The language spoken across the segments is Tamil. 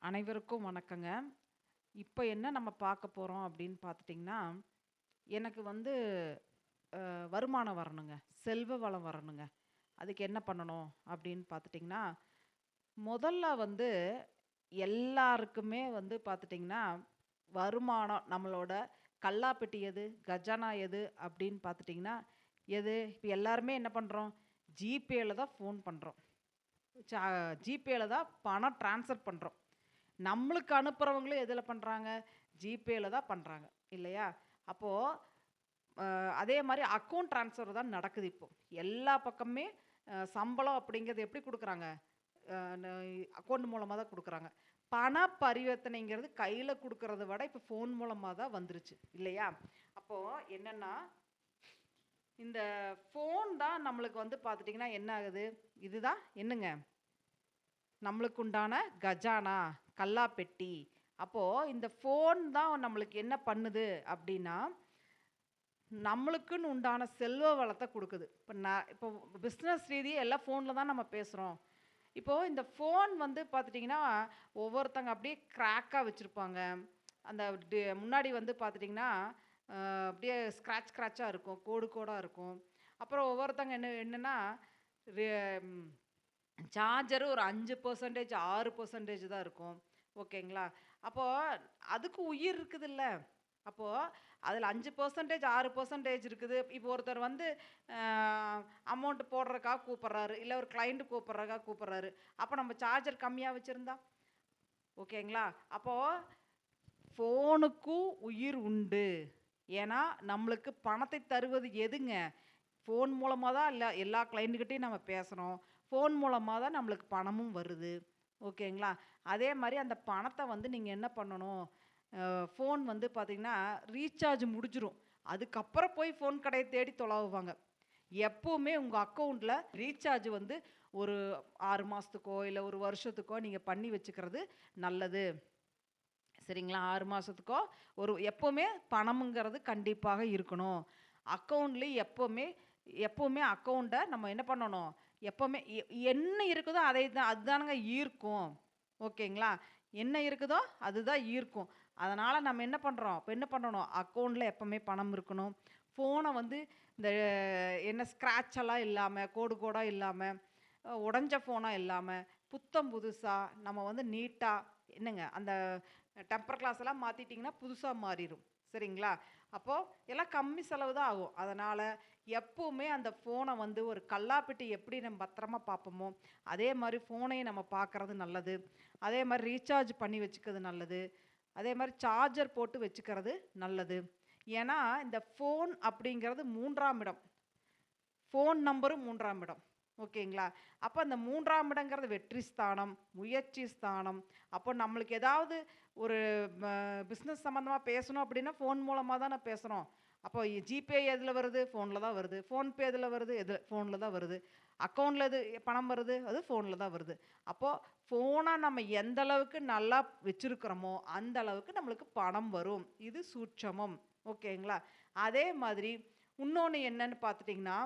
அனைவருக்கும் வணக்கங்க. இப்ப என்ன நம்ம பார்க்க போறோம் அப்படின்னு பார்த்துட்டிங்கன்னா, எனக்கு வந்து வருமானம் வரணுங்க. செல்வ வளம் வரணுங்க. அதுக்கு என்ன பண்ணணும் அப்படின்னு பார்த்துட்டிங்கன்னா, முதல்ல வந்து எல்லாருக்குமே வந்து பார்த்துட்டிங்கன்னா, வருமானம் நம்மளோட கல்லாப்பெட்டி எது? கஜானா எது? அப்படின்னு பார்த்துட்டிங்கன்னா, எது? இப்ப எல்லாருமே என்ன பண்றோம்? ஜிபேல தான் ஃபோன் பண்றோம். ச ஜிபேல தான் பணம் ட்ரான்ஸ்ஃபர் பண்றோம். நம்மளுக்கு அனுப்புறவங்களும் எதுல பண்றாங்க? ஜிபேல தான் பண்றாங்க. இல்லையா? அப்போ அதே மாரி அக்கவுண்ட் ட்ரான்ஸ்ஃபர் தான் நடக்குது இப்போ. எல்லா பக்கமுமே சம்பளம் அப்படிங்கிறது எப்படி குடுக்குறாங்க? அ ந அக்கவுண்ட் மூலமா தான் குடுக்குறாங்க. பண பரிவர்த்தனைங்கிறது கையில குடுக்குறத விட இப்ப ஃபோன் மூலமா தான் வந்துருச்சு. இல்லையா? அப்போ என்னன்னா, இந்த ஃபோன் தான் நம்மளுக்கு வந்து பார்த்துட்டீங்கன்னா என்ன ஆகுது? இதுதான் என்னங்க? நம்மளுக்கு உண்டான கஜானா, கல்லாப்பெட்டி. அப்போ இந்த ஃபோன் தான் நம்மளுக்கு என்ன பண்ணுது அப்டின்னா, நம்மளுக்குன்னு உண்டான செல்வ வளத்த குடுக்குது. இப்போ பிசினஸ் ரீதியா எல்லாம் ஃபோன்ல தான் நம்ம பேசுறோம். இப்போ இந்த ஃபோன் வந்து பார்த்துட்டீங்கன்னா, ஒவ்வொருத்தங்க அப்டியே கிராக்கா வச்சிருப்பாங்க. அந்த முன்னாடி வந்து பார்த்துட்டீங்கன்னா, அப்டியே ஸ்க்ராட்சா இருக்கும். கோடு கோடா இருக்கும். அப்புறம் ஒவ்வொருத்தங்க என்னன்னா, ரெ ம் சார்ஜரு ஒரு 5% 6% தான் இருக்கும். ஓகேங்களா? அப்போ அதுக்கு உயிர் இருக்குதுல்ல. அப்போ அதில 5% 6% இருக்குது. இப்போ ஒருத்தர் வந்து அ அமௌண்ட் போடுறதுக்காக கூப்பிடுறாரு. இல்ல ஒரு கிளையண்ட் கூப்பிடுறதுக்காக கூப்பிடுறாரு. அப்ப நம்ம சார்ஜர் கம்மியா வச்சிருந்தா? ஓகேங்களா? அப்போ ஃபோனுக்கும் உயிர் உண்டு. ஏன்னா, நம்மளுக்கு பணத்தை தருவது எதுங்க? ஃபோன் மூலமா தான் எல்லா கிளையண்ட்கிட்டயும் நம்ம பேசுறோம். ஃபோன் மூலமா தான் நம்மளுக்கு பணமும் வருது. ஓகேங்களா? அதே மாரி அந்த பணத்த வந்து நீங்க என்ன பண்ணணும்? ஃபோன் வந்து பார்த்தீங்கன்னா, ரீசார்ஜ் முடிஞ்சிரும். அதுக்கப்புறம் போய் ஃபோன் கடைய தேடி தொலாவுவாங்க. எப்பவுமே உங்க அக்கவுண்ட்ல ரீசார்ஜ் வந்து ஒரு 6 மாசத்துக்கோ, இல்ல 1 வருஷத்துக்கோ நீங்க பண்ணி வச்சுக்கிறது நல்லது. சரிங்களா? 6 மாசத்துக்கோ எப்பவுமே பணம்ங்கிறது கண்டிப்பாக இருக்கணும். அக்கவுண்ட்லயும் எப்பவுமே எப்பவுமே அக்கவுண்ட்ட நம்ம என்ன பண்ணணும்? எப்பவுமே என்ன இருக்குதோ அதுதானங்க ஈர்க்கும். ஓகேங்களா? என்ன இருக்குதோ அதுதான் ஈர்க்கும். அதனால நம்ம என்ன பண்றோம்? இப்ப என்ன பண்ணணும்? அக்கவுண்ட்ல எப்பவுமே பணம் இருக்கணும். ஃபோன வந்து இந்த என்ன ஸ்க்ராட்ச் எல்லாம் இல்லாம, கோடு கோடா இல்லாம, உடைஞ்ச ஃபோனா இல்லாம, புத்தம் புதுசா நம்ம வந்து நீட்டா என்னங்க அந்த டெம்பர் கிளாஸ் எல்லாம் மாத்திட்டீங்கன்னா, புதுசா மாறிரும். சரிங்களா? அப்போ எல்லாம் கம்மி செலவு தான் ஆகும். அதனால எப்பவுமே அந்த ஃபோன வந்து ஒரு கல்லாப்பெட்டி எப்படி நம்ம பத்திரமா பார்ப்போமோ, அதே மாரி ஃபோனையும் நம்ம பார்க்கறது நல்லது. அதே மாரி ரீசார்ஜ் பண்ணி வச்சுக்கிறது நல்லது. அதே மாரி சார்ஜர் போட்டு வச்சுக்கிறது நல்லது. ஏன்னா, இந்த ஃபோன் அப்படிங்கிறது 3ஆம் இடம். ஃபோன் நம்பரும் 3ஆம் இடம். ஓகேங்களா? அப்ப அந்த 3ஆம் இடங்கிறது வெற்றி ஸ்தானம், முயற்சி ஸ்தானம். அப்போ நம்மளுக்கு ஏதாவது ஒரு ம பிசினஸ் சம்மந்தமா பேசணும் அப்படின்னா, ஃபோன் மூலமா தானே பேசுறோம். அப்போ ஜிபே எதுல வருது? ஃபோன்ல தான் வருது. ஃபோன்பே எதுல வருது? ஃபோன்ல தான் வருது. அக்கவுண்ட்ல பணம் வருது? அது ஃபோன்ல தான் வருது. அப்போ ஃபோன நம்ம எந்த அளவுக்கு நல்லா வச்சிருக்கிறோமோ, அந்த அளவுக்கு நம்மளுக்கு பணம் வரும். இது சூட்சமம். ஓகேங்களா? அதே மாதிரி உன்னொன்னு என்னன்னு பார்த்துட்டீங்கன்னா,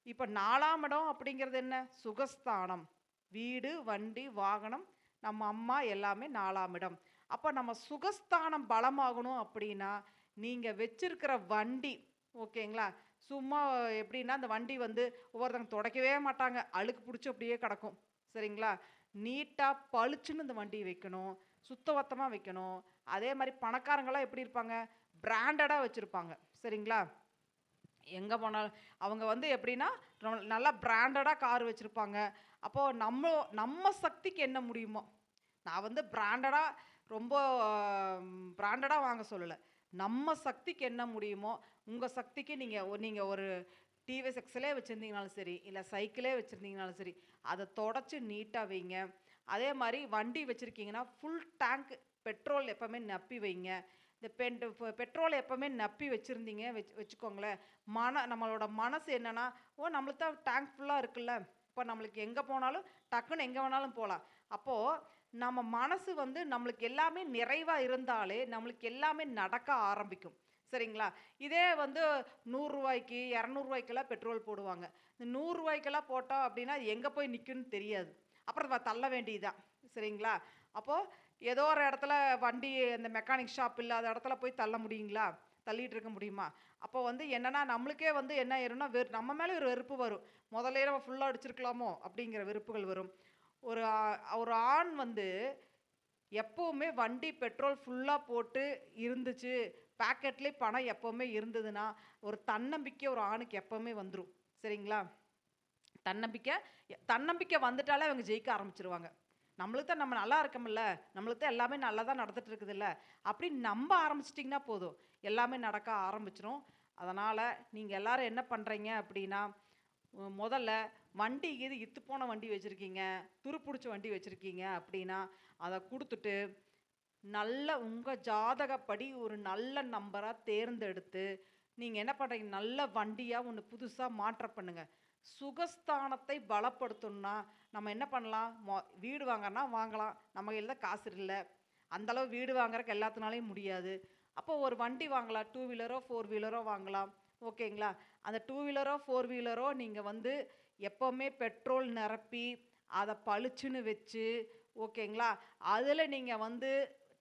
இப்ப 4ஆம் இடம் அப்படிங்கிறது என்ன? சுகஸ்தானம். வீடு, வண்டி, வாகனம், நம்ம அம்மா எல்லாமே 4ஆம் இடம். அப்ப நம்ம சுகஸ்தானம் பலமாகணும் அப்படின்னா, நீங்க வச்சிருக்கிற வண்டி ஓகேங்களா? சும்மா எப்படின்னா, அந்த வண்டி வந்து ஒவ்வொருத்தங்க துடைக்கவே மாட்டாங்க. அழுக்கு புடிச்சு அப்படியே கிடக்கும். சரிங்களா? நீட்டா பளிச்சுன்னு இந்த வண்டிய வைக்கணும். சுத்தபத்தமா வைக்கணும். அதே மாரி பணக்காரங்கலாம் எப்படி இருப்பாங்க? பிராண்டடா வச்சிருப்பாங்க. சரிங்களா? எங்க போனாலும் அவங்க வந்து எப்படின்னா, நல்லா பிராண்டடா கார் வச்சிருப்பாங்க. அப்போ நம்ம சக்திக்கு என்ன முடியுமோ, நான் வந்து ரொம்ப பிராண்டடா வாங்க சொல்லல. நம்ம சக்திக்கு என்ன முடியுமோ, உங்க சக்திக்கு நீங்க ஒரு டிவிஎஸ் எக்ஸலே வச்சிருந்தீங்கனாலும் சரி, இல்ல சைக்கிளே வச்சிருந்தீங்கனாலும் சரி, அத தொடச்சு நீட்டா வைங்க. அதே மாரி வண்டி வச்சிருக்கீங்கன்னா, ஃபுல் டேங்க் பெட்ரோல் எப்பவுமே நப்பி வைங்க. இந்த பெட்ரோல் எப்பவுமே நப்பி வச்சிருந்தீங்க வச்சுக்கோங்களேன், நம்மளோட மனசு என்னன்னா, "ஓ! நம்மளுக்கு தான் டேங்க் ஃபுல்லா இருக்குல்ல. இப்ப நம்மளுக்கு எங்க போனாலும் டக்குன்னு எங்க வேணாலும் போலாம்." அப்போ நம்ம மனசு வந்து நம்மளுக்கு எல்லாமே நிறைவா இருந்தாலே, நம்மளுக்கு எல்லாமே நடக்க ஆரம்பிக்கும். சரிங்களா? இதே வந்து ரூ. 100 ரூ. 200 பெட்ரோல் போடுவாங்க. இந்த ரூ. 100 போட்டோம் அப்படின்னா, எங்க போய் நிக்கும்னு தெரியாது. அப்புறம் தள்ள வேண்டியது தான். சரிங்களா? அப்போ ஏதோ ஒரு இடத்துல வண்டி அந்த மெக்கானிக் ஷாப் இல்லாத இடத்துல போய் தள்ள முடியுங்களா? தள்ளிட்டு இருக்க முடியுமா? அப்போ வந்து என்னன்னா, நம்மளுக்கே வந்து என்ன ஆயிரும்னா, நம்ம மேல ஒரு வெறுப்பு வரும். முதல்லயே நம்ம ஃபுல்லா அடிச்சிருக்கலாமோ! அப்படிங்கிற வெறுப்புகள் வரும். ஒரு ஒரு ஆண் வந்து எப்பவுமே வண்டி பெட்ரோல் ஃபுல்லா போட்டு இருந்துச்சு, பாக்கெட்லயே பணம் எப்பவுமே இருந்ததுன்னா, ஒரு தன்னம்பிக்கை ஒரு ஆணுக்கு எப்பவுமே வந்துரும். சரிங்களா? தன்னம்பிக்கை தன்னம்பிக்கை வந்துட்டாலே அவங்க ஜெயிக்க ஆரம்பிச்சுருவாங்க. நம்மளுக்கு தான் நம்ம நல்லா இருக்கோம்ல, நம்மளுக்கு தான் எல்லாமே நல்லா தான் நடந்துட்டு இருக்குதுல்ல, அப்படின்னு நம்ப ஆரம்பிச்சிட்டிங்கன்னா போதும். எல்லாமே நடக்க ஆரம்பிச்சுரும். அதனால நீங்க எல்லாரும் என்ன பண்றீங்க அப்படின்னா, முதல்ல வண்டி இது இத்துப்போன வண்டி வச்சிருக்கீங்க, துருப்புடிச்ச வண்டி வச்சிருக்கீங்க அப்படின்னா, அத குடுத்துட்டு நல்ல உங்க ஜாதகப்படி ஒரு நல்ல நம்பரா தேர்ந்தெடுத்து, நீங்க என்ன பண்றீங்க, நல்ல வண்டியா ஒண்ணு புதுசா மாற்ற பண்ணுங்க. சுகஸ்தானத்தை பலப்படுத்தணும்னா, நம்ம என்ன பண்ணலாம்? வீடு வாங்கறனா வாங்கலாம். நம்ம கையில தான் காசு இல்ல. அந்த அளவு வீடு வாங்குறதுக்கு எல்லாத்துனாலயும் முடியாது. அப்போ ஒரு வண்டி வாங்கலாம். 2 வீலரோ, 4 வீலரோ வாங்கலாம். ஓகேங்களா? அந்த 2 வீலரோ, 4 வீலரோ நீங்க வந்து எப்பவுமே பெட்ரோல் நிரப்பி, அத பளிச்சுன்னு வச்சு, ஓகேங்களா? அதுல நீங்க வந்து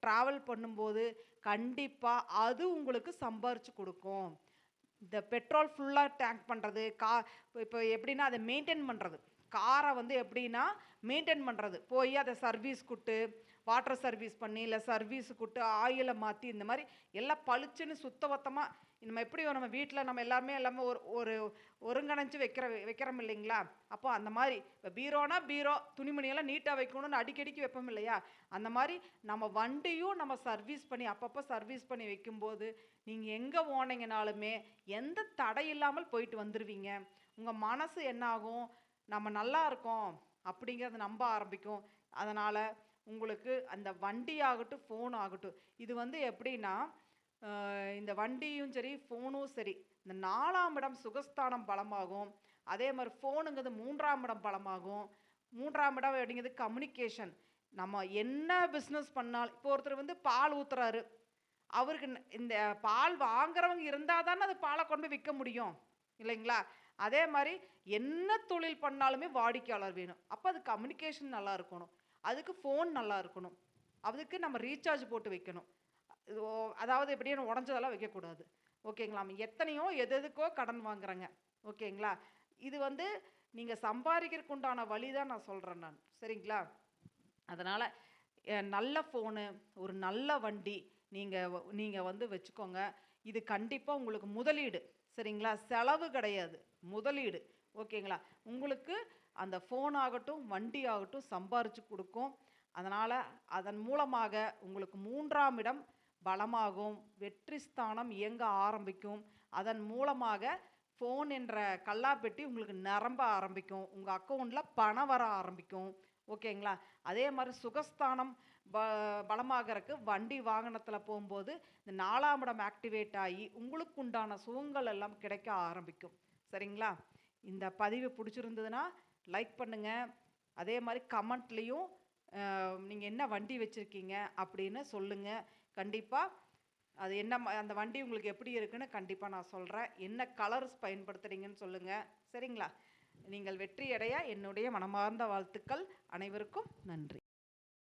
டிராவல் பண்ணும்போது, கண்டிப்பா அது உங்களுக்கு சம்பாரிச்சு குடுக்கும். இந்த பெட்ரோல் ஃபுல்லா டேங்க் பண்றது, இப்போ எப்படின்னா அத மெயின்டெயின் பண்றது. கார வந்து எப்படின்னா மெயின்டெயின் பண்றது. போய் அத சர்வீஸ் கூட்டு, வாட்டர் சர்வீஸ் பண்ணி, இல்ல சர்வீஸ் கூட்டு, ஆயில மாத்தி இந்த மாரி எல்லாம் பளிச்சுன்னு சுத்தபத்தமா நம்ம எப்படி நம்ம வீட்ல நம்ம எல்லாமே ஒரு ஒரு ஒருங்கிணைஞ்சு வைக்கிறோம் இல்லைங்களா? அப்போ அந்த மாரி இப்ப பீரோனா பீரோ, துணிமணியெல்லாம் நீட்டா வைக்கணும்னு அடிக்கடிக்கு வைப்போம் இல்லையா? அந்த மாரி நம்ம வண்டியும் நம்ம சர்வீஸ் பண்ணி அப்பப்ப சர்வீஸ் பண்ணி வைக்கும்போது, நீங்க எங்க போனீங்கனாலுமே எந்த தடை இல்லாமல் போயிட்டு வந்துருவீங்க. உங்க மனசு என்ன ஆகும்? நம்ம நல்லா இருக்கோம் அப்படிங்கிறத நம்ப ஆரம்பிக்கும். அதனால உங்களுக்கு அந்த வண்டி ஆகட்டும், ஃபோன் ஆகட்டும். இது வந்து எப்படின்னா, இந்த வண்டியும் சரி, ஃபோனும் சரி, இந்த 4ஆம் இடம் சுகஸ்தானம் பலமாகும். அதே மாரி ஃபோனுங்கிறது 3ஆம் இடம் பலமாகும். 3ஆம் இடம் அப்படிங்கிறது கம்யூனிகேஷன். நம்ம என்ன பிசினஸ் பண்ணாலும் இப்போ ஒருத்தர் வந்து பால் ஊத்துறாரு. அவருக்கு இந்த பால் வாங்குறவங்க இருந்தா தானே அது பால கொண்டு போய் விக்க முடியும். இல்லைங்களா? அதே மாரி என்ன தொழில் பண்ணாலுமே வாடிக்கையாளர் வேணும். அப்ப அது கம்யூனிகேஷன் நல்லா இருக்கணும். அதுக்கு ஃபோன் நல்லா இருக்கணும். அதுக்கு நம்ம ரீசார்ஜ் போட்டு வைக்கணும். இது அதாவது எப்படின்னு உடைஞ்சதெல்லாம் வைக்கக்கூடாது. ஓகேங்களா? எத்தனையோ எதுக்கோ கடன் வாங்குறேங்க. ஓகேங்களா? இது வந்து நீங்க சம்பாரிக்கிறதுக்கு உண்டான வழி தான் நான் சொல்றேன் நான். சரிங்களா? அதனால நல்ல ஃபோனு, ஒரு நல்ல வண்டி நீங்க வந்து வச்சுக்கோங்க. இது கண்டிப்பா உங்களுக்கு முதலீடு. சரிங்களா? செலவு கிடையாது. முதலீடு. ஓகேங்களா? உங்களுக்கு அந்த ஃபோன் ஆகட்டும், வண்டி ஆகட்டும் சம்பாரிச்சு குடுக்கும். அதனால அதன் மூலமாக உங்களுக்கு 3ஆம் இடம் பலமாகும். வெற்றி ஸ்தானம் இயங்க ஆரம்பிக்கும். அதன் மூலமாக ஃபோன் என்ற கல்லாப்பெட்டி உங்களுக்கு நிரம்ப ஆரம்பிக்கும். உங்க அக்கவுண்ட்ல பணம் வர ஆரம்பிக்கும். ஓகேங்களா? அதே மாரி சுகஸ்தானம் ப பலமாகறக்கு வண்டி வாகனத்தில போம்போது, இந்த 4ஆம் இடம் ஆக்டிவேட் ஆயி, உங்களுக்கு உண்டான சுகங்கள் எல்லாம் கிடைக்க ஆரம்பிக்கும். சரிங்களா? இந்த பதிவு புடிச்சிருந்ததுன்னா, லைக் பண்ணுங்க. அதே மாரி கமெண்ட்லயும் நீங்க என்ன வண்டி வச்சிருக்கீங்க அப்படின்னு சொல்லுங்க. கண்டிப்பா அது என்ன அந்த வண்டி உங்களுக்கு எப்படி இருக்குன்னு கண்டிப்பா நான் சொல்றேன். என்ன கலர்ஸ் பயன்படுத்துறீங்கன்னு சொல்லுங்க. சரிங்களா? நீங்கள் வெற்றி அடைய என்னுடைய மனமார்ந்த வாழ்த்துக்கள். அனைவருக்கும் நன்றி.